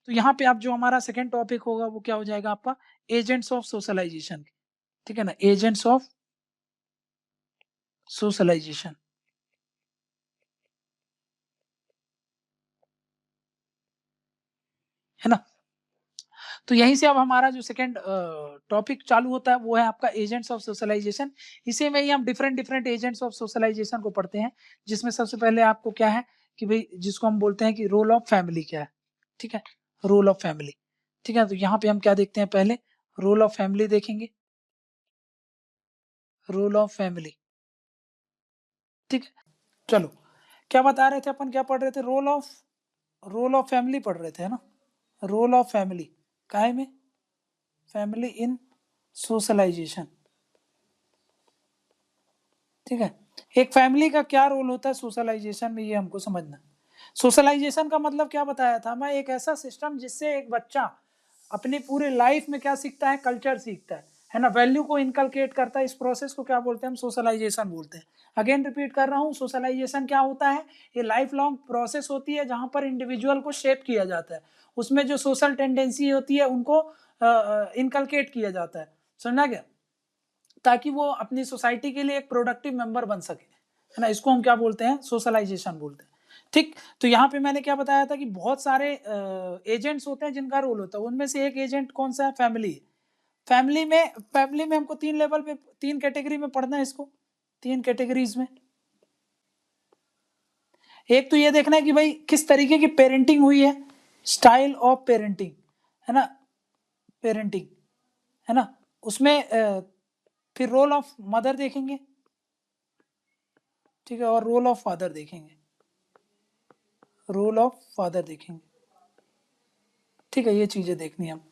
तो यहाँ पे आप जो हमारा सेकंड टॉपिक होगा वो क्या हो जाएगा आपका, एजेंट्स ऑफ सोशलाइजेशन, ठीक है ना, एजेंट्स ऑफ सोशलाइजेशन। है ना, तो यहीं से अब हमारा जो सेकंड टॉपिक चालू होता है वो है आपका एजेंट्स ऑफ सोशलाइजेशन। इसी में ही हम different different agents of socialization को पढ़ते हैं, जिसमें सबसे पहले आपको क्या है कि भाई जिसको हम बोलते हैं कि रोल ऑफ फैमिली क्या है, ठीक है, रोल ऑफ फैमिली, ठीक है। तो यहाँ पे हम क्या देखते हैं, पहले रोल ऑफ फैमिली देखेंगे, रोल ऑफ फैमिली, ठीक है। चलो, क्या बता रहे थे अपन, क्या पढ़ रहे थे, रोल ऑफ फैमिली पढ़ रहे थे, है ना, रोल ऑफ फैमिली काहे में, फैमिली इन सोशलाइजेशन, ठीक है। एक फैमिली का क्या रोल होता है सोशलाइजेशन में, ये हमको समझना। सोशलाइजेशन का मतलब क्या बताया था मैं, एक ऐसा सिस्टम जिससे एक बच्चा अपनी पूरी लाइफ में क्या सीखता है, कल्चर सीखता है ना, वैल्यू को इनकलकेट करता है। इस प्रोसेस को क्या बोलते हैं, हम सोशलाइजेशन बोलते हैं। अगेन रिपीट कर रहा हूँ, सोशलाइजेशन क्या होता है, ये लाइफ लॉन्ग प्रोसेस होती है जहां पर इंडिविजुअल को शेप किया जाता है, उसमें जो सोशल टेंडेंसी होती है उनको इनकलकेट किया जाता है, समझा गया, ताकि वो अपनी सोसाइटी के लिए एक प्रोडक्टिव मेंबर बन सके, है ना। इसको हम क्या बोलते हैं, सोशलाइजेशन बोलते हैं, ठीक। तो यहाँ पे मैंने क्या बताया था कि बहुत सारे एजेंट्स होते हैं जिनका रोल होता है, उनमें से एक एजेंट कौन सा है, फैमिली। फैमिली में हमको 3 लेवल पे, 3 कैटेगरी में पढ़ना है इसको, 3 कैटेगरीज में। एक तो ये देखना है कि भाई किस तरीके की पेरेंटिंग हुई है, स्टाइल ऑफ पेरेंटिंग, है ना, पेरेंटिंग, है ना। उसमें फिर रोल ऑफ मदर देखेंगे, ठीक है, और रोल ऑफ फादर देखेंगे, रोल ऑफ फादर देखेंगे, ठीक है, ये चीजें देखनी है हम।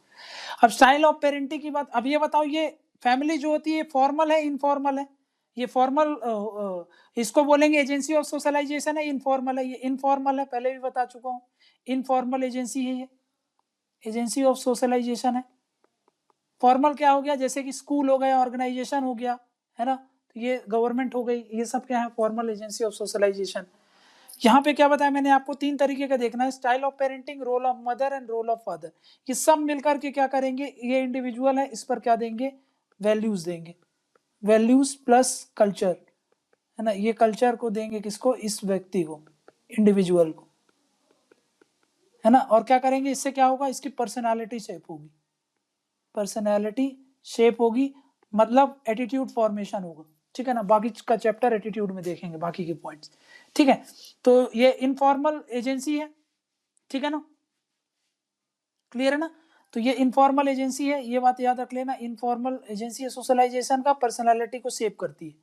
अब स्टाइल ऑफ पेरेंटिंग की बात, अब ये बताओ, ये फैमिली जो होती है फॉर्मल है इनफॉर्मल है, ये फॉर्मल इसको बोलेंगे एजेंसी ऑफ सोशलाइजेशन है, इनफॉर्मल है, ये इनफॉर्मल है, पहले भी बता चुका हूँ, इनफॉर्मल एजेंसी है ये, एजेंसी ऑफ सोशलाइजेशन है। फॉर्मल क्या हो गया, जैसे कि स्कूल हो गया, ऑर्गेनाइजेशन हो गया, है ना, तो ये गवर्नमेंट हो गई, ये सब क्या है, फॉर्मल एजेंसी ऑफ सोशलाइजेशन। यहाँ पे क्या बताया मैंने आपको, 3 तरीके का देखना है, style of parenting, role of mother and role of father. ये सब मिलकर के क्या करेंगे, ये इंडिविजुअल है, इस पर क्या देंगे, वैल्यूज देंगे, वैल्यूज प्लस कल्चर, है ना, ये कल्चर को देंगे किसको, इस व्यक्ति को, इंडिविजुअल को, है ना। और क्या करेंगे, इससे क्या होगा, इसकी पर्सनैलिटी शेप होगी, पर्सनैलिटी शेप होगी, मतलब एटीट्यूड फॉर्मेशन होगा, ठीक है ना। बाकी का चैप्टर एटीट्यूड में देखेंगे बाकी के पॉइंट्स, ठीक है। तो ये इनफॉर्मल एजेंसी है, ठीक है ना, क्लियर है ना। तो ये इनफॉर्मल एजेंसी है, ये बात याद रख लेना, इनफॉर्मल एजेंसी है सोशलाइजेशन का, पर्सनालिटी को शेप करती है,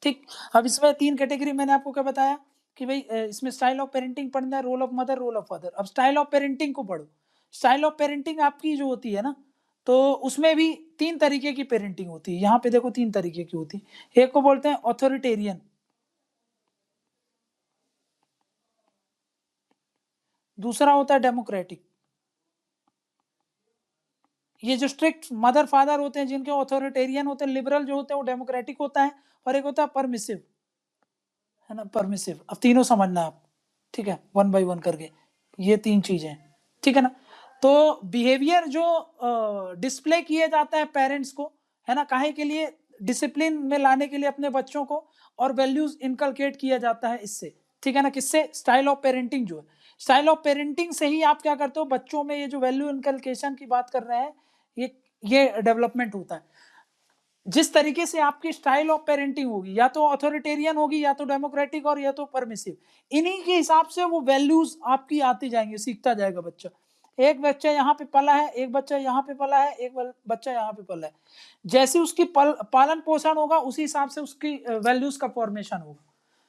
ठीक। अब इसमें 3 कैटेगरी मैंने आपको क्या बताया कि भाई इसमें स्टाइल ऑफ पेरेंटिंग पढ़ना है, role of mother, role of father. अब स्टाइल ऑफ पेरेंटिंग को पढ़ो। स्टाइल ऑफ पेरेंटिंग आपकी जो होती है ना, तो उसमें भी 3 तरीके की पेरेंटिंग होती है, यहाँ पे देखो 3 तरीके की होती है। एक को बोलते हैं ऑथोरिटेरियन, दूसरा होता है डेमोक्रेटिक। ये जो स्ट्रिक्ट मदर फादर होते हैं जिनके ऑथोरिटेरियन होते हैं, लिबरल जो होते हैं वो डेमोक्रेटिक होता है, और एक होता है परमिसिव, है ना, परमिसिव। अब तीनों समझना आप, ठीक है, 1 बाय 1 करके, ये 3 चीजें, ठीक है ना। तो बिहेवियर जो डिस्प्ले किए जाता है पेरेंट्स को, है ना, काहे के लिए, डिसिप्लिन में लाने के लिए अपने बच्चों को, और वैल्यूज इनकलकेट किया जाता है इससे, ठीक है ना, किससे, स्टाइल ऑफ पेरेंटिंग जो है, स्टाइल ऑफ पेरेंटिंग से ही आप क्या करते हो, बच्चों में ये जो वैल्यू इनकलकेशन की बात कर रहे हैं, ये डेवलपमेंट होता है। जिस तरीके से आपकी स्टाइल ऑफ पेरेंटिंग होगी, या तो अथॉरिटेरियन होगी, या तो डेमोक्रेटिक, और या तो परमिसिव, इन्हीं के हिसाब से वो वैल्यूज आपकी आती जाएंगी, सीखता जाएगा बच्चा। एक बच्चा यहाँ पे पला है, एक बच्चा यहाँ पे पला है, एक बच्चा यहाँ पे पला है, जैसे उसकी पालन पोषण होगा उसी हिसाब से उसकी वैल्यूज का फॉर्मेशन होगा,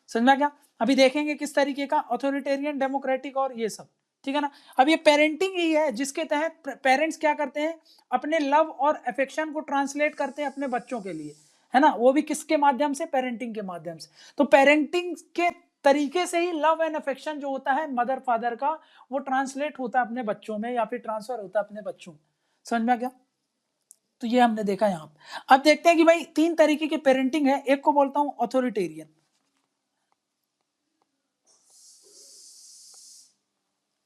समझना क्या। अभी देखेंगे किस तरीके का, अथॉरिटेरियन, डेमोक्रेटिक और ये सब, ठीक है ना। अब ये पेरेंटिंग ही है जिसके तहत पेरेंट्स क्या करते हैं, अपने लव और अफेक्शन को ट्रांसलेट करते हैं अपने बच्चों के लिए, है ना, वो भी किसके माध्यम से, पेरेंटिंग के माध्यम से। तो पेरेंटिंग के तरीके से ही लव एंड अफेक्शन जो होता है मदर फादर का, वो ट्रांसलेट होता है अपने बच्चों में, या फिर ट्रांसफर होता है अपने बच्चों में, समझ में आ गया। तो ये हमने देखा यहाँ पे। अब देखते हैं कि भाई 3 तरीके की पेरेंटिंग है, एक को बोलता हूं अथॉरिटेरियन,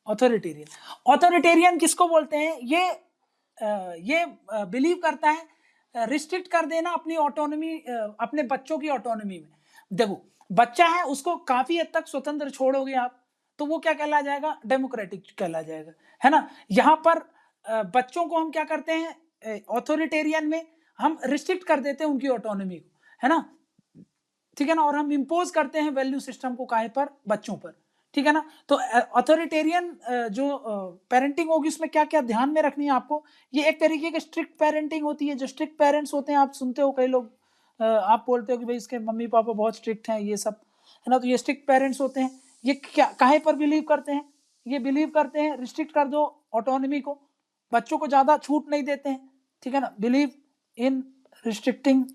ऑथोरिटेरियन। ऑथोरिटेरियन किसको बोलते हैं? ये बिलीव करता है रिस्ट्रिक्ट कर देना अपनी ऑटोनॉमी, अपने बच्चों की ऑटोनॉमी में। देखो बच्चा है, उसको काफी हद तक स्वतंत्र छोड़ोगे आप तो वो क्या कहला जाएगा? डेमोक्रेटिक कहला जाएगा, है ना। यहाँ पर बच्चों को हम क्या करते हैं ऑथोरिटेरियन में? हम रिस्ट्रिक्ट कर देते हैं उनकी ऑटोनॉमी को, है ना, ठीक है ना, और हम इम्पोज करते हैं वैल्यू सिस्टम को काहे पर? बच्चों पर, ठीक है ना। तो ऑथोरिटेरियन जो पेरेंटिंग होगी उसमें क्या क्या ध्यान में रखनी है आपको? ये एक तरीके की स्ट्रिक्ट पेरेंटिंग होती है। जो स्ट्रिक्ट पेरेंट्स होते हैं, आप सुनते हो कई लोग, आप बोलते हो कि भाई इसके मम्मी पापा बहुत स्ट्रिक्ट हैं, ये सब, है ना। तो ये स्ट्रिक्ट पेरेंट्स होते हैं। ये क्या काहे पर बिलीव करते हैं? ये बिलीव करते हैं रिस्ट्रिक्ट कर दो ऑटोनॉमी को, बच्चों को ज्यादा छूट नहीं देते हैं, ठीक है ना। Believe in restricting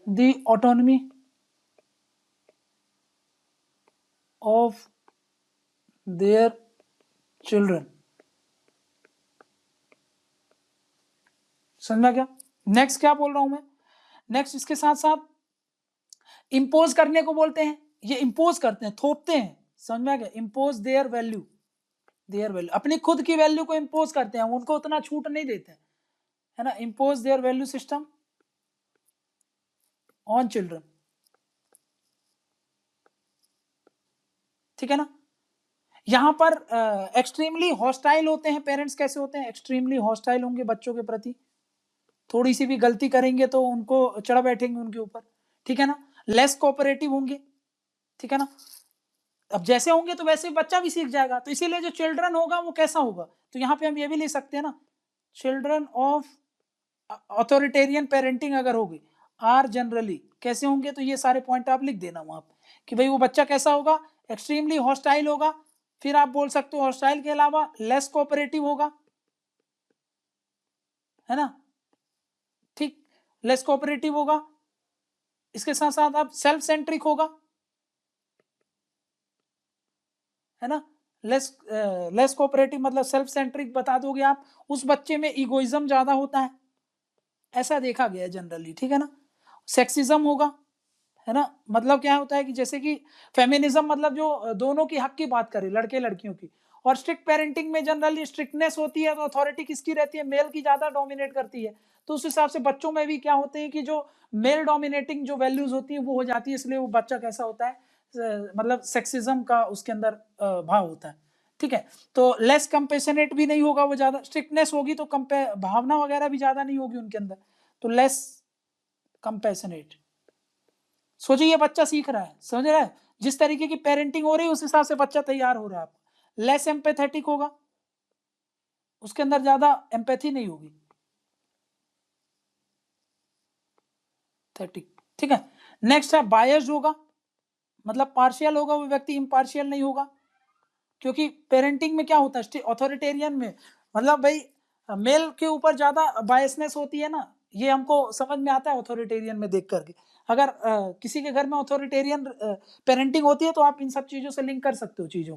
the autonomy of their children। समझा क्या? नेक्स्ट क्या बोल रहा हूं मैं? नेक्स्ट इसके साथ साथ इंपोज करने को बोलते हैं। ये इंपोज करते हैं, थोपते हैं, समझ में आ गया? इंपोज देयर वैल्यू, अपनी खुद की वैल्यू को इंपोज करते हैं, उनको उतना छूट नहीं देते हैं, है ना। Impose their value system on children, ठीक है ना। यहां पर एक्सट्रीमली हॉस्टाइल होते हैं पेरेंट्स। कैसे होते हैं? एक्सट्रीमली हॉस्टाइल होंगे बच्चों के प्रति, थोड़ी सी भी गलती करेंगे तो उनको चढ़ बैठेंगे उनके ऊपर, ठीक है ना। लेस कोऑपरेटिव होंगे, ठीक है ना। अब जैसे होंगे तो वैसे बच्चा भी सीख जाएगा, तो इसीलिए जो चिल्ड्रन होगा वो कैसा होगा? तो यहाँ पे हम ये भी ले सकते हैं ना, चिल्ड्रन ऑफ ऑथोरिटेरियन पेरेंटिंग अगर होगी आर जनरली कैसे होंगे? तो ये सारे पॉइंट आप लिख देना वहां पे कि भाई वो बच्चा कैसा होगा? एक्सट्रीमली हॉस्टाइल होगा। फिर आप बोल सकते हो हॉस्टाइल के अलावा लेस कोऑपरेटिव होगा, है ना, ठीक, लेस कोऑपरेटिव होगा। इसके साथ साथ आप सेल्फ सेंट्रिक होगा, है ना। लेस कोऑपरेटिव मतलब सेल्फ सेंट्रिक बता दोगे आप। उस बच्चे में इगोइज्म ज्यादा होता है, ऐसा देखा गया है जनरली, ठीक है ना। सेक्सिज्म होगा, है ना, मतलब क्या होता है कि जैसे कि फेमिनिज्म मतलब जो दोनों की हक की बात करे, लड़के लड़कियों की। और स्ट्रिक्ट पेरेंटिंग में जनरली स्ट्रिक्टनेस होती है, तो अथॉरिटी किसकी रहती है? मेल की ज्यादा डोमिनेट करती है। तो उस हिसाब से बच्चों में भी क्या होते हैं कि जो मेल डोमिनेटिंग जो वैल्यूज होती है वो हो जाती है, इसलिए वो बच्चा कैसा होता है? मतलब सेक्सिज्म का उसके अंदर भाव होता है, ठीक है। तो लेस कंपेशनेट भी नहीं होगा, वो ज्यादा स्ट्रिक्टनेस होगी तो भावना वगैरह भी ज्यादा नहीं होगी उनके अंदर, तो लेस कंपेशनेट। सोचिए ये बच्चा सीख रहा है, समझ रहा है, जिस तरीके की पेरेंटिंग हो रही है उस हिसाब से बच्चा तैयार हो रहा है। लेस एम्पैथेटिक होगा, उसके अंदर ज्यादा एम्पैथी नहीं होगी, ठीक है। नेक्स्ट है बायस्ड होगा, मतलब पार्शियल होगा वो व्यक्ति, इम्पार्शियल नहीं होगा। क्योंकि पेरेंटिंग में क्या होता है ऑथोरिटेरियन में, मतलब भाई मेल के ऊपर ज्यादा बायसनेस होती है ना, ये हमको समझ में आता है ऑथोरिटेरियन में देख करके। अगर किसी के घर में ऑथोरिटेरियन पेरेंटिंग होती है तो आप इन सब चीजों से लिंक कर सकते हो चीजों,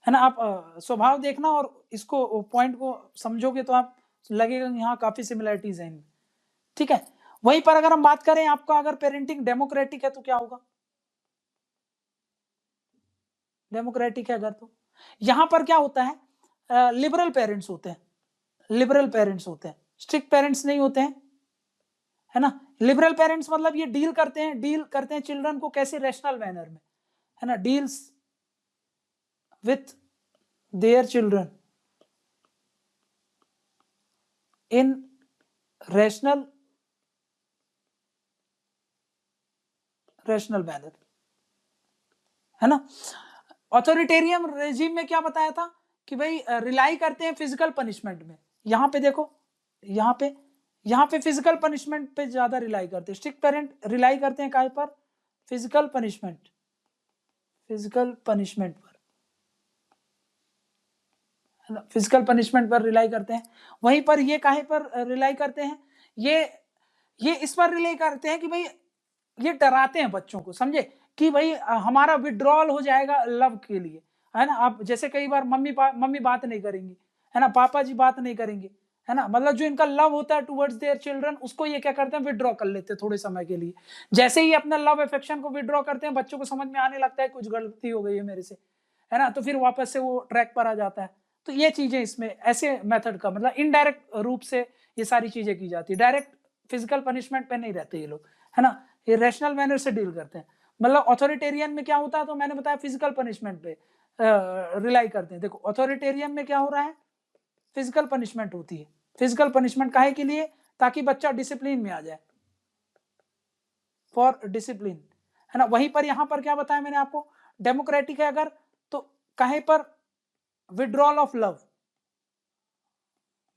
है ना। आप स्वभाव देखना और इसको पॉइंट को समझोगे तो आप लगेगा यहाँ काफी सिमिलरिटीज हैं इनमें, ठीक है। वहीं पर अगर हम बात करें आपका, अगर पेरेंटिंग डेमोक्रेटिक है तो क्या होगा? डेमोक्रेटिक है अगर, तो यहां पर क्या होता है? लिबरल पेरेंट्स होते हैं, लिबरल पेरेंट्स होते हैं, स्ट्रिक्ट पेरेंट्स नहीं होते हैं, है ना। लिबरल पेरेंट्स मतलब ये डील करते हैं चिल्ड्रन को कैसे? रैशनल मैनर में, है ना, deals with their children in rational manner, है ना। ऑथोरिटेरियन रेजिम में क्या बताया था कि भाई रिलाई करते हैं फिजिकल पनिशमेंट में। यहाँ पे देखो, यहाँ पे फिजिकल पनिशमेंट पे ज्यादा रिलाई करते हैं। स्ट्रिक्ट पेरेंट रिलाई करते हैं काय पर? फिजिकल पनिशमेंट पर, है ना, फिजिकल पनिशमेंट पर रिलाई करते हैं। वहीं पर ये काहे पर रिलाई करते हैं? ये इस पर रिलाई करते हैं कि भाई ये डराते हैं बच्चों को, समझे, कि भाई हमारा विड्रॉल हो जाएगा लव के लिए, है ना। आप जैसे कई बार मम्मी बात नहीं करेंगी, है ना, पापा जी बात नहीं करेंगे, है ना, मतलब जो इनका लव होता है टुवर्ड्स देयर चिल्ड्रन, उसको ये क्या करते हैं? विड्रॉ कर लेते हैं थोड़े समय के लिए। जैसे ही अपना लव अफेक्शन को विड्रॉ करते हैं, बच्चों को समझ में आने लगता है कुछ गलती हो गई है मेरे से, है ना, तो फिर वापस से वो ट्रैक पर आ जाता है। तो ये चीजें इसमें ऐसे मेथड का मतलब इनडायरेक्ट रूप से ये सारी चीजें की जाती है, डायरेक्ट फिजिकल पनिशमेंट पे नहीं रहते ये लोग, है ना, ये रैशनल मैनर से डील करते हैं। मतलब ऑथोरिटेरियन में क्या होता है, तो मैंने बताया फिजिकल पनिशमेंट पे रिलाई करते हैं। देखो ऑथोरिटेरियन में क्या हो रहा है, फिजिकल पनिशमेंट होती है। फिजिकल पनिशमेंट काहे के लिए, ताकि बच्चा डिसिप्लिन में आ जाए, फॉर डिसिप्लिन, है ना। वहीं पर यहां पर क्या बताया मैंने आपको, डेमोक्रेटिक है अगर, तो काहे पर, withdrawal of love,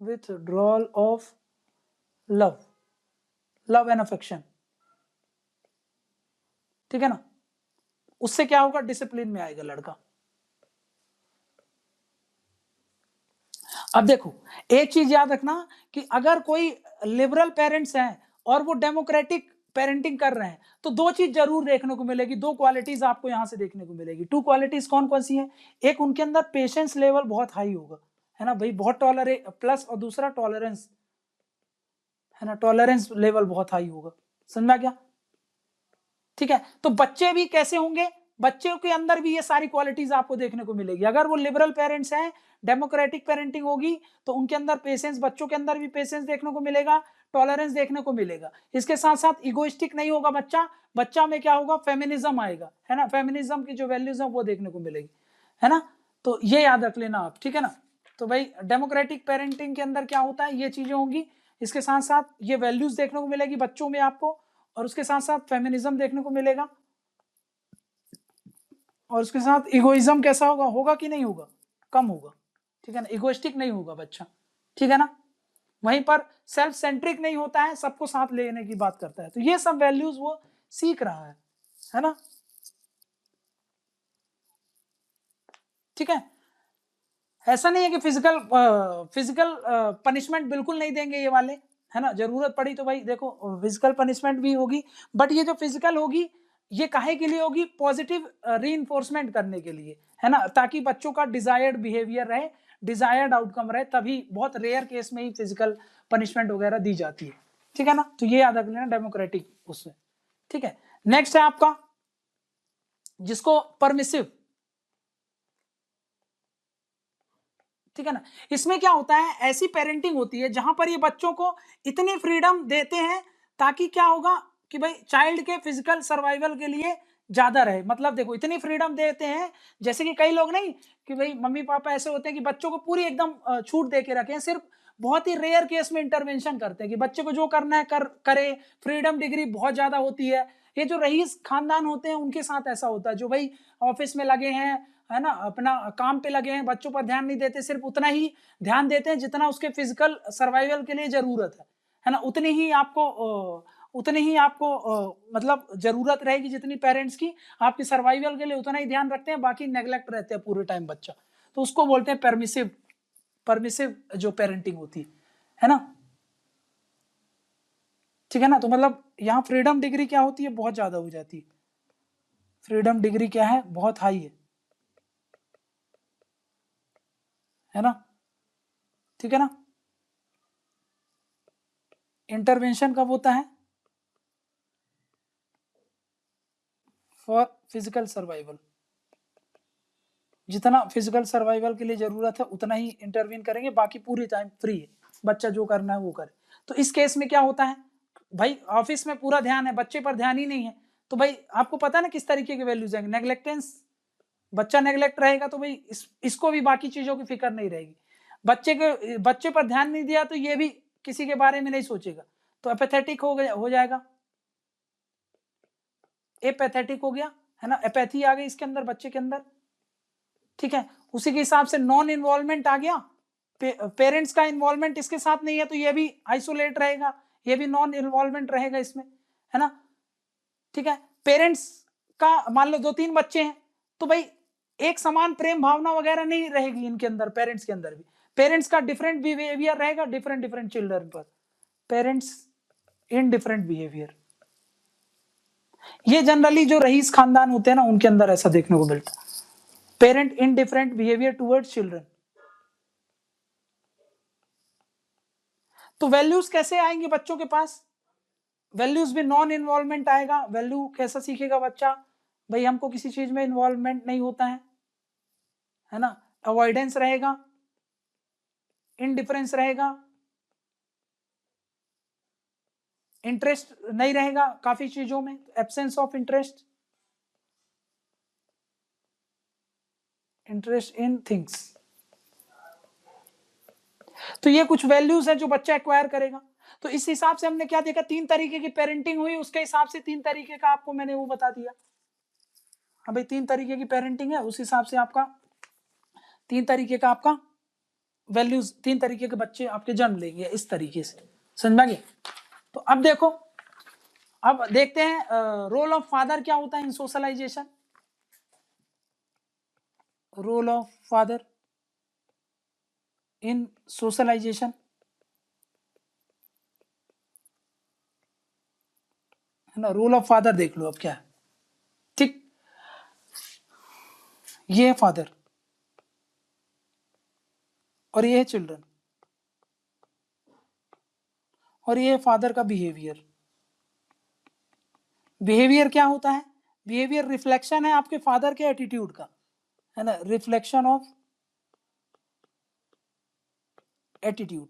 withdrawal of love, love and affection, ठीक है ना, उससे क्या होगा, डिसिप्लिन में आएगा लड़का। अब देखो एक चीज याद रखना कि अगर कोई लिबरल पेरेंट्स हैं और वो डेमोक्रेटिक पेरेंटिंग कर रहे हैं, तो दो चीज जरूर देखने को मिलेगी, दो क्वालिटीज आपको यहां से देखने को मिलेगी। टू क्वालिटीज कौन कौन सी हैं, एक उनके अंदर पेशेंस लेवल बहुत हाई होगा, है ना भाई, बहुत टॉलरेट प्लस, और दूसरा टॉलरेंस, है ना, टॉलरेंस लेवल बहुत हाई होगा, समझ में आ गया, ठीक है। तो बच्चे भी कैसे होंगे, बच्चों के अंदर भी ये सारी क्वालिटीज आपको देखने को मिलेगी। अगर वो लिबरल पेरेंट्स हैं, डेमोक्रेटिक पेरेंटिंग होगी, तो उनके अंदर पेशेंस, बच्चों के अंदर भी पेशेंस देखने को मिलेगा, टॉलरेंस देखने को मिलेगा। इसके साथ साथ इगोइस्टिक नहीं होगा बच्चा, बच्चा में क्या होगा, फेमिनिज्म आएगा, है ना, फेमिनिज्म की जो वैल्यूज है वो देखने को मिलेगी, है ना। तो ये याद रख लेना आप, ठीक है ना। तो भाई डेमोक्रेटिक पेरेंटिंग के अंदर क्या होता है, ये चीजें होंगी, इसके साथ साथ ये वैल्यूज देखने को मिलेगी बच्चों में आपको, और उसके साथ साथ फेमिनिज्म देखने को मिलेगा, और उसके साथ इगोइज्म कैसा होगा, होगा कि नहीं होगा, कम होगा, ठीक है ना, इगोइस्टिक नहीं होगा बच्चा, ठीक है ना। वहीं पर सेल्फ सेंट्रिक नहीं होता है, सबको साथ लेने की बात करता है। तो ये सब वैल्यूज वो सीख रहा है ना, ठीक है। ऐसा नहीं है कि फिजिकल पनिशमेंट बिल्कुल नहीं देंगे ये वाले, है ना, जरूरत पड़ी तो भाई देखो फिजिकल पनिशमेंट भी होगी, बट ये जो फिजिकल होगी ये काहे के लिए होगी, पॉजिटिव रीइंफोर्समेंट करने के लिए, है ना, ताकि बच्चों का डिजायर्ड बिहेवियर रहे, डिजायर्ड आउटकम रहे, तभी बहुत रेयर केस में ही फिजिकल पनिशमेंट वगैरह दी जाती है, ठीक है ना। तो ये याद रख लेना डेमोक्रेटिक उसमें, ठीक है। नेक्स्ट है आपका जिसको परमिसिव, ठीक है ना। इसमें क्या होता है, ऐसी पेरेंटिंग होती है जहां पर ये बच्चों को इतनी फ्रीडम देते हैं ताकि क्या होगा कि भाई चाइल्ड के फिजिकल सर्वाइवल के लिए ज्यादा रहे। मतलब देखो इतनी फ्रीडम देते हैं, जैसे कि कई लोग नहीं कि भाई मम्मी पापा ऐसे होते हैं कि बच्चों को पूरी एकदम छूट दे के रखे हैं, सिर्फ बहुत ही रेयर केस में इंटरवेंशन करते हैं कि बच्चे को जो करना है करे, फ्रीडम डिग्री बहुत ज्यादा होती है। ये जो रईस खानदान होते हैं उनके साथ ऐसा होता है, जो भाई ऑफिस में लगे हैं, है ना, अपना काम पे लगे हैं, बच्चों पर ध्यान नहीं देते, सिर्फ उतना ही ध्यान देते हैं जितना उसके फिजिकल सर्वाइवल के लिए जरूरत है ना, उतनी ही आपको मतलब जरूरत रहेगी जितनी पेरेंट्स की, आपकी सर्वाइवल के लिए उतना ही ध्यान रखते हैं, बाकी नेग्लेक्ट रहते हैं पूरे टाइम बच्चा। तो उसको बोलते हैं परमिसिव, परमिसिव जो पेरेंटिंग होती है ना, ठीक है ना। तो मतलब यहाँ फ्रीडम डिग्री क्या होती है, बहुत ज्यादा हो जाती है, फ्रीडम डिग्री क्या है, बहुत हाई है ना, ठीक है ना। इंटरवेंशन कब होता है, फॉर फिजिकल सर्वाइवल, जितना फिजिकल सर्वाइवल के लिए जरूरत है उतना ही इंटरवीन करेंगे, बाकी पूरी टाइम फ्री है, बच्चा जो करना है वो करे। तो इस केस में क्या होता है, भाई ऑफिस में पूरा ध्यान है, बच्चे पर ध्यान ही नहीं है, तो भाई आपको पता है ना किस तरीके के वैल्यूज आएंगे, नेग्लेक्टेंस, बच्चा नेग्लेक्ट रहेगा तो भाई इसको भी बाकी चीजों की फिक्र नहीं रहेगी, बच्चे पर ध्यान नहीं दिया तो ये भी किसी के बारे में नहीं सोचेगा, तो एपेथेटिक हो जाएगा, एपैथेटिक हो गया, है ना, एपैथी आ गई इसके अंदर बच्चे के अंदर, ठीक है। उसी के हिसाब से नॉन इन्वॉल्वमेंट आ गया, पेरेंट्स का इन्वॉल्वमेंट इसके साथ नहीं है तो ये भी आइसोलेट रहेगा, ये भी नॉन इन्वॉल्वमेंट रहेगा इसमें, है ना, ठीक है। पेरेंट्स का मान लो 2-3 बच्चे हैं तो भाई एक समान प्रेम भावना वगैरह नहीं रहेगी इनके अंदर, पेरेंट्स के अंदर भी पेरेंट्स का डिफरेंट बिहेवियर रहेगा, डिफरेंट डिफरेंट चिल्ड्रन पर, पेरेंट्स इन डिफरेंट बिहेवियर। ये जनरली जो रईस खानदान होते हैं ना उनके अंदर ऐसा देखने को मिलता है, parent in different behaviour towards children. तो वैल्यूज कैसे आएंगे बच्चों के पास, वैल्यूज भी नॉन इन्वॉल्वमेंट आएगा। वैल्यू कैसा सीखेगा बच्चा, भाई हमको किसी चीज में इन्वॉल्वमेंट नहीं होता है, है ना, अवॉइडेंस रहेगा, इनडिफरेंस रहेगा, इंटरेस्ट नहीं रहेगा काफी चीजों में, absence of interest, interest in things. तो ये कुछ वैल्यूज है जो बच्चा एक्वायर करेगा। तो इस हिसाब से हमने क्या देखा, 3 तरीके की पेरेंटिंग हुई, उसके हिसाब से 3 तरीके का आपको मैंने वो बता दिया। हाँ भाई 3 तरीके की पेरेंटिंग है, उस हिसाब से आपका 3 तरीके का आपका वैल्यूज, 3 तरीके के बच्चे आपके जन्म लेंगे इस तरीके से, समझ में गया। तो अब देखो, अब देखते हैं रोल ऑफ फादर क्या होता है in socialisation. Role of father in socialisation, है ना, रोल ऑफ फादर देख लो अब क्या है। ठीक, ये है फादर और ये है चिल्ड्रन, और ये है फादर का बिहेवियर। बिहेवियर क्या होता है, बिहेवियर रिफ्लेक्शन है आपके फादर के एटीट्यूड का, है ना, रिफ्लेक्शन ऑफ एटीट्यूड,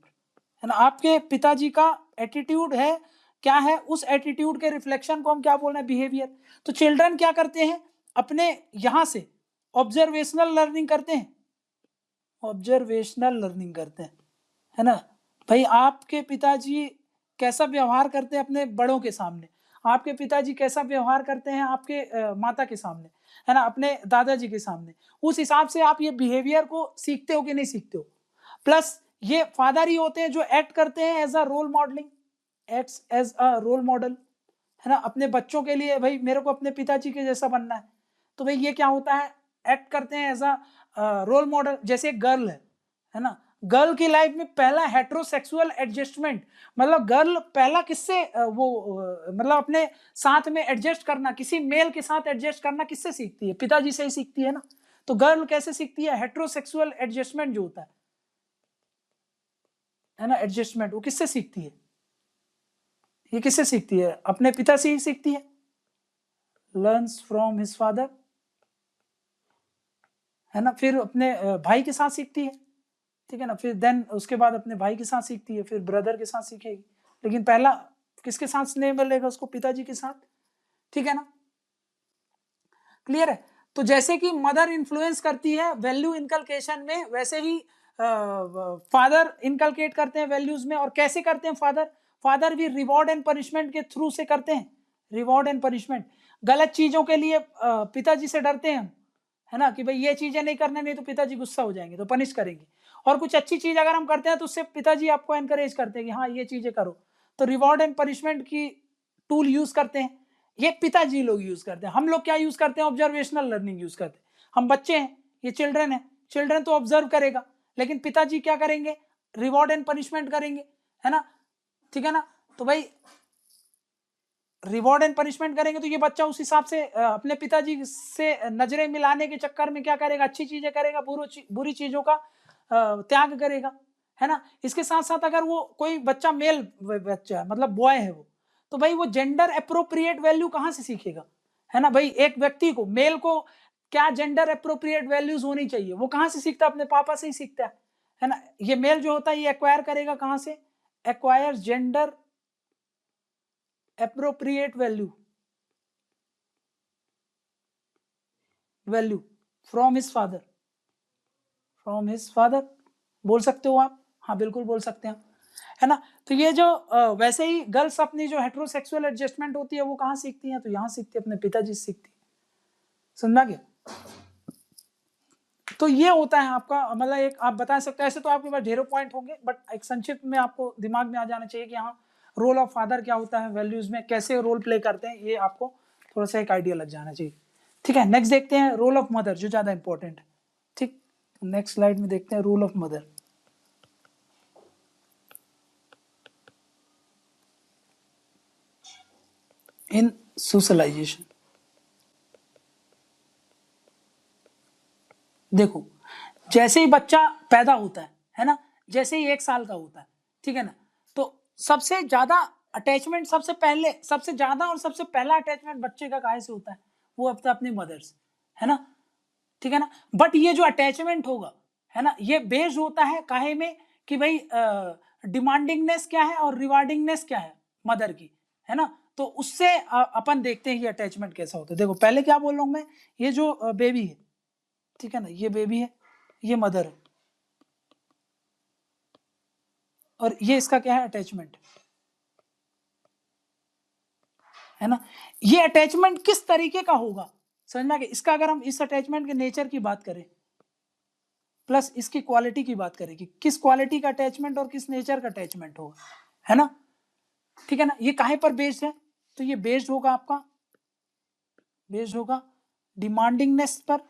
है ना, आपके पिताजी का एटीट्यूड है, क्या है, उस एटीट्यूड के रिफ्लेक्शन को हम क्या बोल रहे हैं, बिहेवियर। तो चिल्ड्रन क्या करते हैं, अपने यहां से ऑब्जर्वेशनल लर्निंग करते हैं, ऑब्जर्वेशनल लर्निंग करते हैं, है ना। भाई आपके पिताजी कैसा व्यवहार करते हैं अपने बड़ों के सामने, आपके पिताजी कैसा व्यवहार करते हैं आपके माता के सामने, है ना, अपने दादाजी के सामने, उस हिसाब से आप ये बिहेवियर को सीखते हो कि नहीं सीखते हो। प्लस ये फादर ही होते हैं जो एक्ट करते हैं as a role modelling, acts as a role model, है ना, अपने बच्चों के लिए, भाई मेरे को अपने पिताजी के जैसा बनना है। तो भाई ये क्या होता है, एक्ट करते हैं एज अ रोल मॉडल। जैसे एक गर्ल है ना, गर्ल की लाइफ में पहला हेट्रोसेक्सुअल एडजस्टमेंट, मतलब गर्ल पहला किससे मतलब अपने साथ में एडजस्ट करना, किसी मेल के साथ एडजस्ट करना किससे सीखती है, पिताजी से ही सीखती है ना। तो गर्ल कैसे सीखती है, हेट्रोसेक्सुअल एडजस्टमेंट जो होता है ना, एडजस्टमेंट, वो किससे सीखती है, ये किससे सीखती है, अपने पिता से ही सीखती है, लर्न्स फ्रॉम हिज फादर, है ना, फिर अपने भाई के साथ सीखती है, ठीक है ना, फिर देन उसके बाद अपने भाई के साथ सीखती है, फिर ब्रदर के साथ सीखेगी, लेकिन पहला किसके साथ स्नेह मिलेगा उसको, पिताजी के साथ, ठीक है ना, क्लियर है। तो जैसे कि मदर इन्फ्लुएंस करती है वैल्यू इनकलकेशन में, वैसे ही फादर इनकलकेट करते हैं वैल्यूज में। और कैसे करते हैं फादर, फादर भी रिवॉर्ड एंड पनिशमेंट के थ्रू से करते हैं, रिवॉर्ड एंड पनिशमेंट। गलत चीजों के लिए पिताजी से डरते हैं हम, है ना, कि भाई ये चीजें नहीं करने, नहीं तो पिताजी गुस्सा हो जाएंगे तो पनिश करेंगे। और कुछ अच्छी चीज अगर हम करते हैं तो उससे पिताजी आपको एनकरेज करते हैं कि हाँ ये चीजें करो। तो रिवॉर्ड एंड पनिशमेंट की टूल यूज करते हैं, ये पिताजी लोग यूज करते हैं। हम लोग क्या यूज करते हैं, ऑब्जर्वेशनल लर्निंग यूज करते हैं। हम बच्चे हैं, ये चिल्ड्रन है, चिल्ड्रन तो ऑब्जर्व करेगा, लेकिन पिताजी क्या करेंगे, रिवॉर्ड एंड पनिशमेंट करेंगे, है ना, ठीक है ना। तो भाई रिवॉर्ड एंड पनिशमेंट करेंगे तो ये बच्चा उस हिसाब से अपने पिताजी से नजरें मिलाने के चक्कर में क्या करेगा, अच्छी चीजें करेगा, बुरी चीजों का त्याग करेगा, है ना। इसके साथ साथ अगर वो कोई बच्चा मेल बच्चा है, मतलब बॉय है वो, तो भाई वो जेंडर अप्रोप्रिएट वैल्यू कहाँ से सीखेगा, है ना। भाई एक व्यक्ति को, मेल को क्या जेंडर अप्रोप्रिएट वैल्यूज होनी चाहिए, वो कहाँ से सीखता है, अपने पापा से ही सीखता है ना। ये मेल जो होता है ये एक्वायर करेगा कहाँ से, acquire gender appropriate value from his father, बोल सकते हो आप, हाँ बिल्कुल बोल सकते हैं, है ना। तो ये जो वैसे ही गर्ल्स अपनी जो हेट्रोसेक्सुअल एडजस्टमेंट होती है वो कहाँ सीखती हैं, तो यहाँ सीखती है, अपने पिताजी से सीखती है, समझा गया। तो ये होता है आपका, मतलब एक आप बता सकते हैं, ऐसे तो आपके पास ढेरों पॉइंट होंगे, बट एक संक्षिप्त में आपको दिमाग में आ जाना चाहिए कि हाँ रोल ऑफ फादर क्या होता है, वैल्यूज में कैसे रोल प्ले करते हैं, ये आपको थोड़ा सा एक आइडिया लग जाना चाहिए, ठीक है। नेक्स्ट देखते हैं रोल ऑफ मदर, जो ज्यादा इंपॉर्टेंट है, ठीक। नेक्स्ट स्लाइड में देखते हैं role of mother in socialization. देखो जैसे ही बच्चा पैदा होता है ना, जैसे ही 1 साल का होता है, ठीक है ना, तो सबसे ज्यादा अटैचमेंट, सबसे ज्यादा और सबसे पहला अटैचमेंट बच्चे का काहे से होता है, वो अपनी मदर से, है ना। ठीक है ना। बट ये जो अटैचमेंट होगा, है ना, ये बेस्ड होता है काहे में कि भाई डिमांडिंगनेस क्या है और रिवार्डिंगनेस क्या है मदर की, है ना। तो उससे अपन देखते हैं ये अटैचमेंट कैसा होता है। देखो पहले क्या बोल रहा हूं मैं, ये जो बेबी है, ठीक है ना, ये बेबी है, ये मदर है, और ये इसका क्या है, अटैचमेंट, है ना। ये अटैचमेंट किस तरीके का होगा समझ में आ गया। इसका अगर हम इस अटैचमेंट के नेचर की बात करें प्लस इसकी क्वालिटी की बात करें कि किस क्वालिटी का अटैचमेंट और किस नेचर का अटैचमेंट होगा, है ना, ठीक है ना। ये काहे पर बेस्ड है, तो ये बेस्ड होगा आपका, बेस्ड होगा डिमांडिंगनेस पर,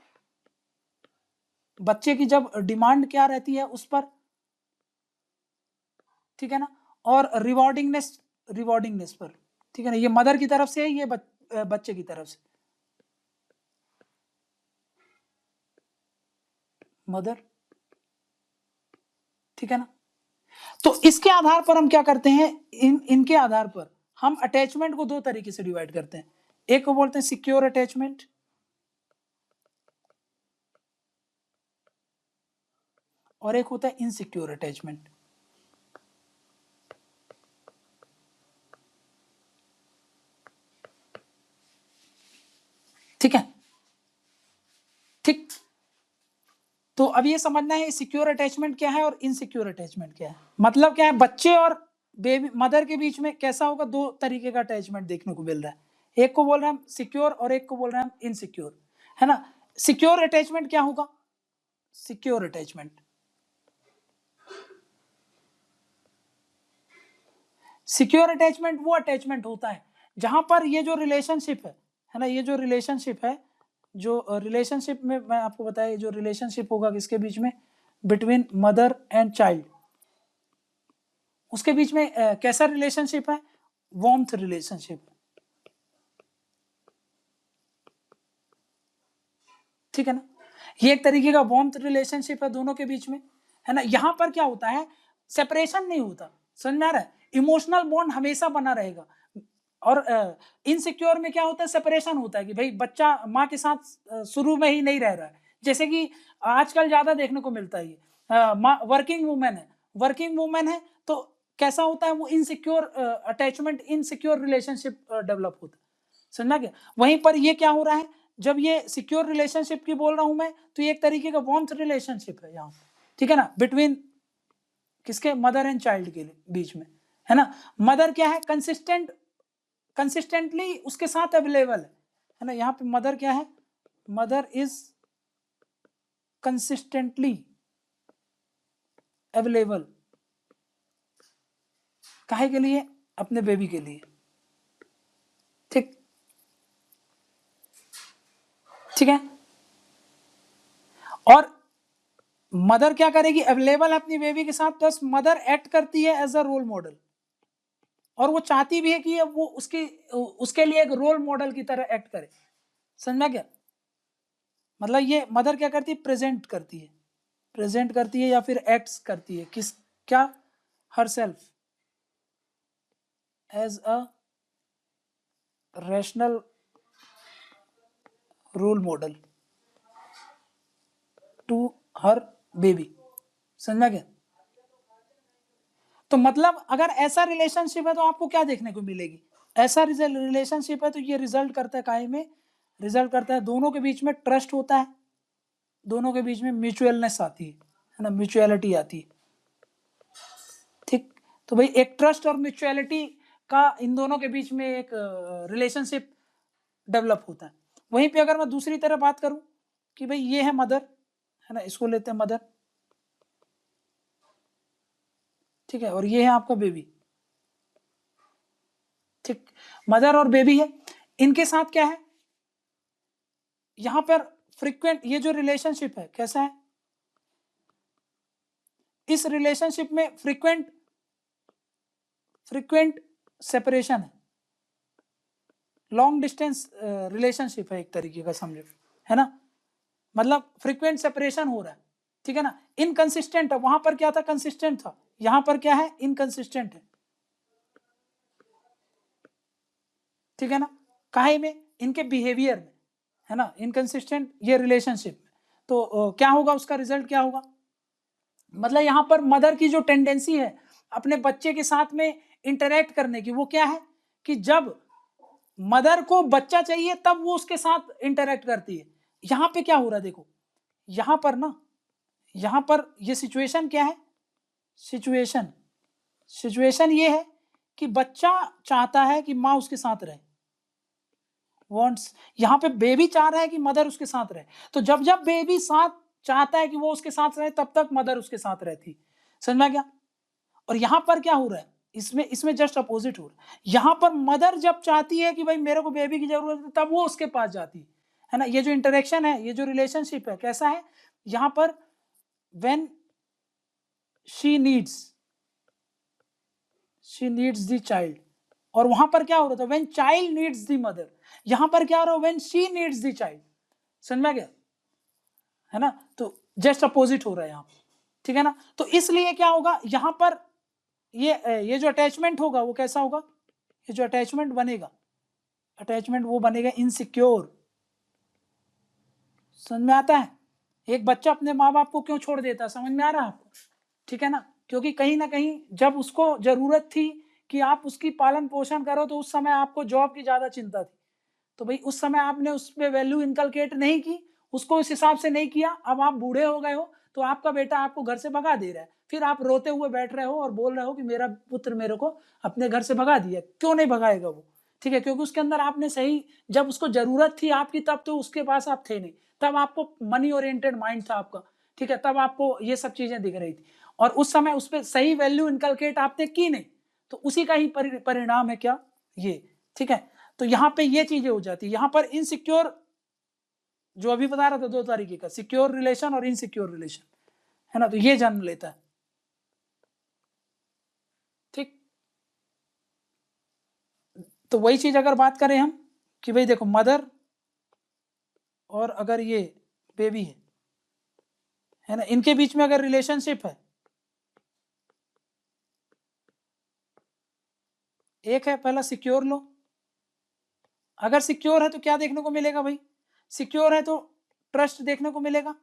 बच्चे की जब डिमांड क्या रहती है उस पर, ठीक है ना, और रिवॉर्डिंगनेस, रिवॉर्डिंगनेस पर, ठीक है ना। ये मदर की तरफ से है, ये बच्चे की तरफ से, मदर, ठीक है ना। तो इसके आधार पर हम क्या करते हैं, इनके आधार पर हम अटैचमेंट को दो तरीके से डिवाइड करते हैं। एक को बोलते हैं सिक्योर अटैचमेंट, और एक होता है इनसिक्योर अटैचमेंट। ठीक है, ठीक। तो अब ये समझना है सिक्योर अटैचमेंट क्या है और इनसिक्योर अटैचमेंट क्या है। मतलब क्या है, बच्चे और बेबी मदर के बीच में कैसा होगा, दो तरीके का अटैचमेंट देखने को मिल रहा है। एक को बोल रहे हैं हम सिक्योर और एक को बोल रहे हैं हम इनसिक्योर, है ना। सिक्योर अटैचमेंट क्या होगा, सिक्योर अटैचमेंट, सिक्योर अटैचमेंट वो अटैचमेंट होता है जहां पर ये जो रिलेशनशिप है ना, ये जो रिलेशनशिप है, जो रिलेशनशिप में मैं आपको बताया, जो रिलेशनशिप होगा किसके बीच में, बिटवीन मदर एंड चाइल्ड, उसके बीच में कैसा रिलेशनशिप है, वार्मथ रिलेशनशिप, ठीक है ना। ये एक तरीके का वार्मथ रिलेशनशिप है दोनों के बीच में, है ना। यहां पर क्या होता है, सेपरेशन नहीं होता, समझ में आ रहा है, इमोशनल बॉन्ड हमेशा बना रहेगा। और इनसिक्योर में क्या होता है, सेपरेशन होता है कि भाई बच्चा माँ के साथ शुरू में ही नहीं रह रहा है, जैसे कि आजकल ज्यादा देखने को मिलता है। माँ वर्किंग वूमेन है, वर्किंग वूमेन है, तो कैसा होता है वो insecure attachment, insecure relationship develop होता है, समझना क्या। वहीं पर ये क्या हो रहा है, जब ये सिक्योर रिलेशनशिप की बोल रहा हूं मैं, तो ये एक तरीके का वार्मथ रिलेशनशिप है यहाँ, ठीक है ना, बिटवीन किसके, मदर एंड चाइल्ड के बीच में, है ना। मदर क्या है, कंसिस्टेंटली उसके साथ अवेलेबल है ना। यहाँ पे मदर क्या है, मदर इज कंसिस्टेंटली अवेलेबल, काहे के लिए, अपने बेबी के लिए, ठीक, ठीक है। और मदर क्या करेगी, अवेलेबल अपनी बेबी के साथ, प्लस मदर एक्ट करती है एज अ रोल मॉडल, और वो चाहती भी है कि वो उसके लिए एक रोल मॉडल की तरह एक्ट करे, समझ में क्या। मतलब ये मदर क्या करती है, प्रेजेंट करती है, प्रेजेंट करती है या फिर एक्ट्स करती है, किस क्या, herself as a rational role model to her baby, समझा क्या। तो मतलब अगर ऐसा रिलेशनशिप है तो आपको क्या देखने को मिलेगी, ऐसा रिलेशनशिप है तो ये रिजल्ट करता है काहे में, रिजल्ट करता है दोनों के बीच में ट्रस्ट होता है, दोनों के बीच में म्यूचुअलनेस आती है ना, म्यूचुअलिटी आती है, ठीक। तो भाई एक ट्रस्ट और म्यूचुअलिटी का इन दोनों के बीच में एक रिलेशनशिप डेवलप होता है। वहीं पे अगर मैं दूसरी तरह बात करूं कि भाई ये है मदर, है ना, इसको लेते हैं मदर, ठीक है, और ये है आपका बेबी, ठीक। मदर और बेबी है, इनके साथ क्या है, यहां पर फ्रीक्वेंट ये जो रिलेशनशिप है कैसा है, इस रिलेशनशिप में फ्रीक्वेंट फ्रीक्वेंट सेपरेशन है, लॉन्ग डिस्टेंस रिलेशनशिप है एक तरीके का, समझो, है ना। मतलब फ्रीक्वेंट सेपरेशन हो रहा है, ठीक है ना। इनकंसिस्टेंट है, वहां पर क्या था, कंसिस्टेंट था, यहां पर क्या है, इनकंसिस्टेंट है, ठीक है ना। काहे में, इनके बिहेवियर में, है ना, इनकंसिस्टेंट ये रिलेशनशिप में। तो क्या होगा, उसका रिजल्ट क्या होगा? मतलब यहाँ पर मदर की जो टेंडेंसी है अपने बच्चे के साथ में इंटरेक्ट करने की, वो क्या है कि जब मदर को बच्चा चाहिए तब वो उसके साथ इंटरेक्ट करती है। यहाँ पे क्या हो रहा है देखो, यहाँ पर ना, यहाँ पर ये सिचुएशन क्या है, सिचुएशन ये है कि बच्चा चाहता है कि माँ उसके साथ रहे, वॉन्ट्स, यहाँ पे बेबी चाह रहा है कि मदर उसके साथ रहे। तो जब जब बेबी साथ चाहता है कि वो उसके साथ रहे तब तक मदर उसके साथ रहती, समझ में आ गया? और यहाँ पर क्या हो रहा है, इसमें जस्ट अपोजिट हो रहा है। यहाँ पर मदर जब चाहती है कि भाई मेरे को बेबी की जरूरत है तब वो उसके पास जाती है ना। ये जो इंटरेक्शन है, ये जो रिलेशनशिप है, कैसा है यहाँ पर, when she needs the child, और वहां पर क्या हो रहा था, when child needs the mother. यहाँ पर क्या हो रहा है, when she needs the child, समझ में गया है ना। तो जस्ट अपोजिट हो रहा है यहाँ, ठीक है ना। तो इसलिए क्या होगा यहाँ पर, ये जो अटैचमेंट होगा वो कैसा होगा, ये जो अटैचमेंट बनेगा, अटैचमेंट वो बनेगा इनसिक्योर। समझ में आता है? एक बच्चा अपने माँ बाप को क्यों छोड़ देता, समझ में आ रहा है आपको? ठीक है ना, क्योंकि कहीं ना कहीं जब उसको जरूरत थी कि आप उसकी पालन पोषण करो तो उस समय आपको जॉब की ज्यादा चिंता थी, तो भाई उस समय आपने उस पर वैल्यू इनकलकेट नहीं की, उसको उस हिसाब से नहीं किया। अब आप बूढ़े हो गए हो तो आपका बेटा आपको घर से भगा दे रहा है, फिर आप रोते हुए बैठ रहे हो और बोल रहे हो कि मेरा पुत्र मेरे को अपने घर से भगा दिया। क्यों नहीं भगाएगा वो? ठीक है, क्योंकि उसके अंदर आपने सही, जब उसको जरूरत थी आपकी तब तो उसके पास आप थे नहीं, तब आपको मनी ओरिएंटेड माइंड था आपका, ठीक है, तब आपको ये सब चीजें दिख रही थी और उस समय उस पर सही वैल्यू इनकलकेट आपने की नहीं, तो उसी का ही परिणाम है क्या ये, ठीक है। तो यहाँ पे ये चीजें हो जाती है। यहाँ पर इनसिक्योर, जो अभी बता रहा था, दो तरीके का, सिक्योर रिलेशन और इनसिक्योर रिलेशन, है ना, तो ये जन्म लेता है, ठीक। तो वही चीज अगर बात करें हम कि भाई देखो मदर और अगर ये बेबी है ना, इनके बीच में अगर रिलेशनशिप है, एक है पहला सिक्योर लो। अगर सिक्योर है तो क्या देखने को मिलेगा भाई, सिक्योर है तो ट्रस्ट देखने को मिलेगा,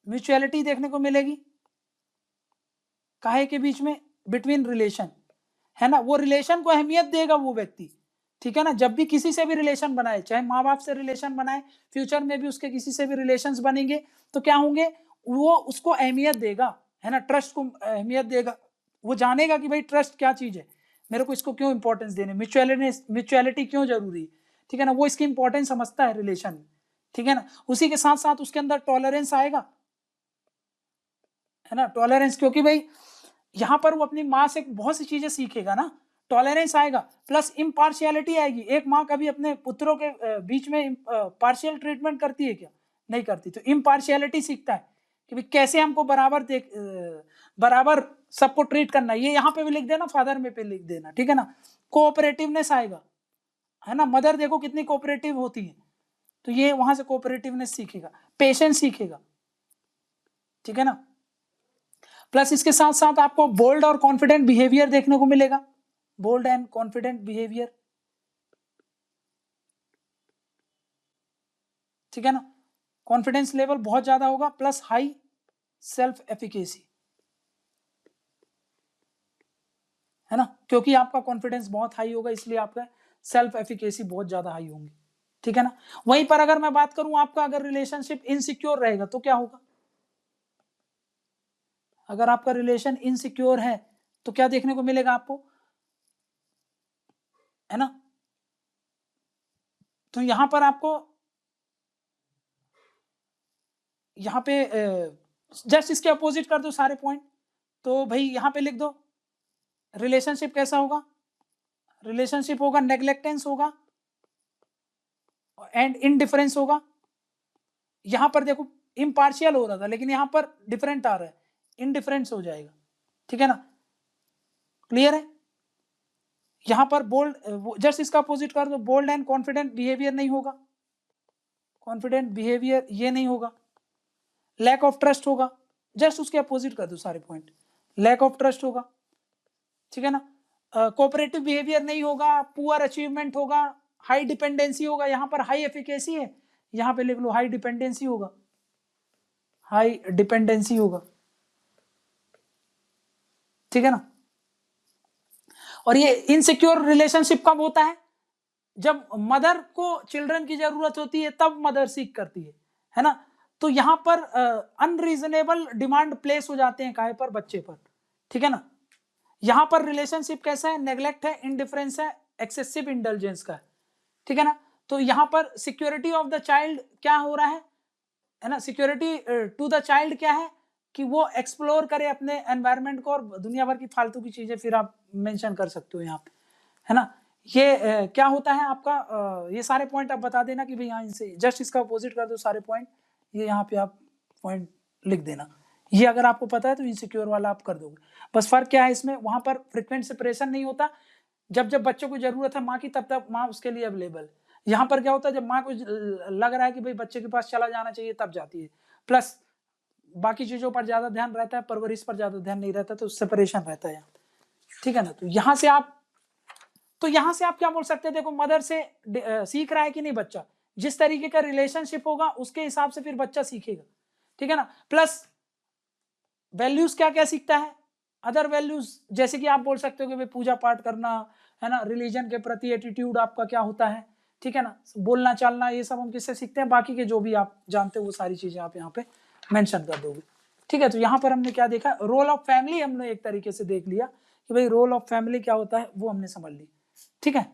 म्यूचुअलिटी देखने को मिलेगी, काहे के बीच में, बिटवीन रिलेशन, है ना। वो रिलेशन को अहमियत देगा वो व्यक्ति, ठीक है ना। जब भी किसी से भी रिलेशन बनाए, चाहे माँ बाप से रिलेशन बनाए, फ्यूचर में भी उसके किसी से भी रिलेशंस बनेंगे तो क्या होंगे, वो उसको अहमियत देगा, है ना, ट्रस्ट को अहमियत देगा। वो जानेगा कि भाई ट्रस्ट क्या चीज है, मेरे को इसको क्यों इंपॉर्टेंस देने, म्यूचुअलिटी क्यों जरूरी है, ठीक है ना। वो इसकी इंपॉर्टेंस समझता है रिलेशन में, ठीक है ना। उसी के साथ साथ उसके अंदर टॉलरेंस आएगा, है ना, टॉलरेंस, क्योंकि भाई यहाँ पर वो अपनी माँ से बहुत सी चीजें सीखेगा ना, टॉलरेंस आएगा, प्लस इम्पार्शियलिटी आएगी। एक माँ कभी अपने पुत्रों के बीच में पार्शियल ट्रीटमेंट करती है क्या? नहीं करती। तो इम्पार्शियलिटी सीखता है कि भाई कैसे हमको बराबर सबको ट्रीट करना है। ये यहाँ पे भी लिख देना, फादर में पे लिख देना, ठीक है ना। कोऑपरेटिवनेस आएगा, है ना, मदर देखो कितनी कोऑपरेटिव होती है, तो ये वहां से कोऑपरेटिवनेस सीखेगा, पेशेंस सीखेगा, ठीक है ना। प्लस इसके साथ साथ आपको बोल्ड और कॉन्फिडेंट बिहेवियर देखने को मिलेगा, बोल्ड एंड कॉन्फिडेंट बिहेवियर, ठीक है ना। कॉन्फिडेंस लेवल बहुत ज्यादा होगा, प्लस हाई सेल्फ एफिकेसी, है ना, क्योंकि आपका कॉन्फिडेंस बहुत हाई होगा इसलिए आपका सेल्फ एफिकेसी बहुत ज्यादा हाई होंगी, ठीक है ना। वहीं पर अगर मैं बात करूं आपका, अगर रिलेशनशिप इनसिक्योर रहेगा तो क्या होगा, अगर आपका रिलेशन इनसिक्योर है तो क्या देखने को मिलेगा आपको, है ना। तो यहां पर आपको, यहाँ पे जस्ट इसके अपोजिट कर दो सारे पॉइंट, तो भाई यहाँ पे लिख दो रिलेशनशिप कैसा होगा, रिलेशनशिप होगा नेग्लेक्टेंस होगा एंड इनडिफरेंस होगा। यहां पर देखो इम्पार्शियल हो रहा था लेकिन यहां पर डिफरेंट आ रहा है, इनडिफरेंस हो जाएगा, ठीक है ना, क्लियर है। यहां पर बोल्ड, जस्ट इसका अपोजिट कर दो, बोल्ड एंड कॉन्फिडेंट बिहेवियर नहीं होगा, कॉन्फिडेंट बिहेवियर ये नहीं होगा, लैक ऑफ ट्रस्ट होगा, जस्ट उसके अपोजिट कर दो सारे पॉइंट, लैक ऑफ ट्रस्ट होगा, ठीक है ना। कोऑपरेटिव बिहेवियर नहीं होगा, पुअर अचीवमेंट होगा, हाई डिपेंडेंसी होगा, यहाँ पर हाई एफिकेसी है, यहाँ पे लिख लो हाई डिपेंडेंसी होगा, हाई डिपेंडेंसी होगा, ठीक है ना। और ये इनसिक्योर रिलेशनशिप कब होता है? जब मदर को चिल्ड्रन की जरूरत होती है तब मदर सीक करती है ना। तो यहां पर अनरीजनेबल डिमांड प्लेस हो जाते हैं काहे पर? बच्चे पर, ठीक है ना। यहां पर रिलेशनशिप कैसा है? नेग्लेक्ट है, इनडिफरेंस है, एक्सेसिव इंटेलिजेंस का है, ठीक है ना। तो यहां पर सिक्योरिटी ऑफ द चाइल्ड क्या हो रहा है ना, सिक्योरिटी टू द चाइल्ड क्या है कि वो एक्सप्लोर करे अपने एनवायरनमेंट को, और दुनिया भर की फालतू की चीजें फिर आप मेंशन कर सकते हो यहाँ पे, है ना। ये क्या होता है आपका, ये सारे पॉइंट आप बता देना कि भाई यहाँ इनसे जस्ट इसका अपोजिट कर दो सारे पॉइंट, ये यहाँ पे आप पॉइंट लिख देना। ये अगर आपको पता है तो इनसिक्योर वाला आप कर दोगे। बस फर्क क्या है इसमें, वहां पर फ्रिक्वेंट सेपरेशन नहीं होता, जब जब बच्चों को जरूरत है माँ की तब तक माँ उसके लिए अवेलेबल है। यहाँ पर क्या होता है, जब माँ को लग रहा है कि भाई बच्चे के पास चला जाना चाहिए तब जाती है। प्लस बाकी चीजों पर ज्यादा ध्यान रहता है, परवरिश पर ज्यादा ध्यान नहीं रहता, तो सेपरेशन रहता है यहाँ, ठीक है ना। तो यहाँ से आप क्या बोल सकते हैं, देखो मदर से सीख रहा है कि नहीं बच्चा, जिस तरीके का रिलेशनशिप होगा उसके हिसाब से फिर बच्चा सीखेगा, ठीक है ना। प्लस वैल्यूज क्या क्या सीखता है, अदर वैल्यूज, जैसे कि आप बोल सकते हो कि भाई पूजा पाठ करना, है ना, रिलीजन के प्रति एटीट्यूड आपका क्या होता है, ठीक है ना, बोलना चालना, ये सब हम किससे सीखते हैं, बाकी के जो भी आप जानते हो वो सारी चीजें आप यहाँ पे मेंशन कर दोगे, ठीक है। तो यहाँ पर हमने क्या देखा, रोल ऑफ फैमिली हमने एक तरीके से देख लिया कि भाई रोल ऑफ फैमिली क्या होता है वो हमने समझ लिया, ठीक है।